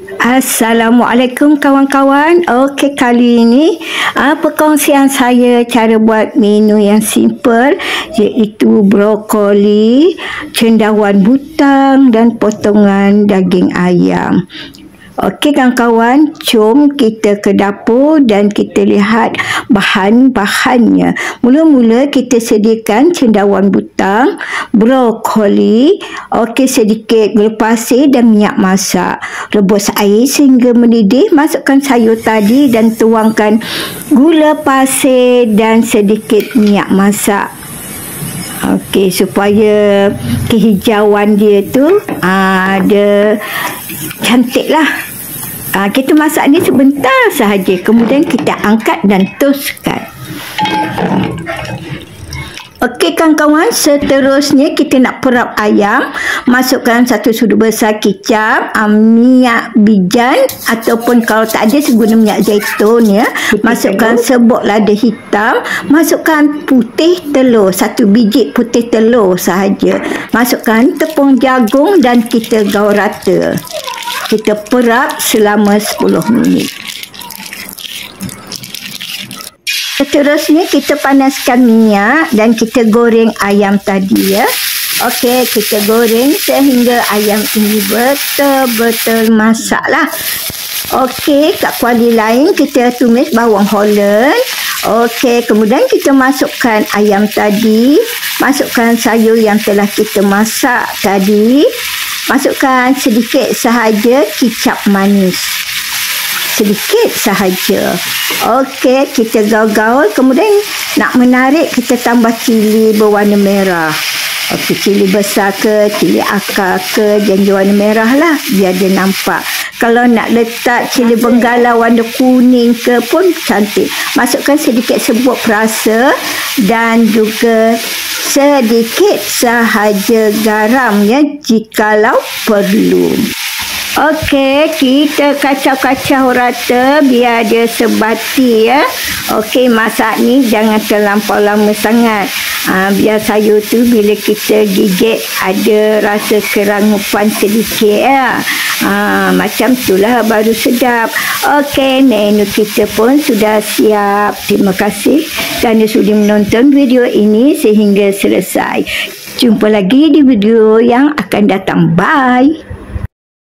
Assalamualaikum kawan-kawan. Okey, kali ini perkongsian saya cara buat menu yang simple, iaitu brokoli, cendawan butang dan potongan daging ayam. Okey kawan-kawan, jom kita ke dapur dan kita lihat bahan-bahannya. Mula-mula kita sediakan cendawan butang, brokoli, okey, sedikit gula pasir dan minyak masak. Rebus air sehingga mendidih, masukkan sayur tadi dan tuangkan gula pasir dan sedikit minyak masak. Okey, supaya kehijauan dia tu ada cantiklah. Kita masak ni sebentar sahaja, kemudian kita angkat dan toskan. Okey kawan-kawan, seterusnya kita nak perap ayam. Masukkan 1 sudu besar kicap, minyak bijan ataupun kalau tak ada guna minyak zaitun ya. Masukkan sebok lada hitam, masukkan putih telur, 1 biji putih telur sahaja. Masukkan tepung jagung dan kita gaul rata. Kita perap selama 10 minit. Seterusnya kita panaskan minyak dan kita goreng ayam tadi ya. Okey, kita goreng sehingga ayam ini betul-betul masaklah. Okey, kat kuali lain kita tumis bawang Holland. Okey, kemudian kita masukkan ayam tadi, masukkan sayur yang telah kita masak tadi. Masukkan sedikit sahaja kicap manis. Sedikit sahaja. Okey, kita gaul-gaul. Kemudian nak menarik, kita tambah cili berwarna merah. Okey, cili besar ke, cili akar ke, dan warna merah lah, biar dia nampak. Kalau nak letak cili benggala warna kuning ke pun cantik. Masukkan sedikit sebut perasa dan juga sedikit sahaja garam ya, jikalau perlu. Okey, kita kacau-kacau rata biar dia sebati ya. Okey, masak ni jangan terlampau lama sangat. Biar sayur tu bila kita gigit ada rasa kerangupan sedikit ya. Macam itulah baru sedap. Okey, menu kita pun sudah siap. Terima kasih kerana sudi menonton video ini sehingga selesai. Jumpa lagi di video yang akan datang. Bye.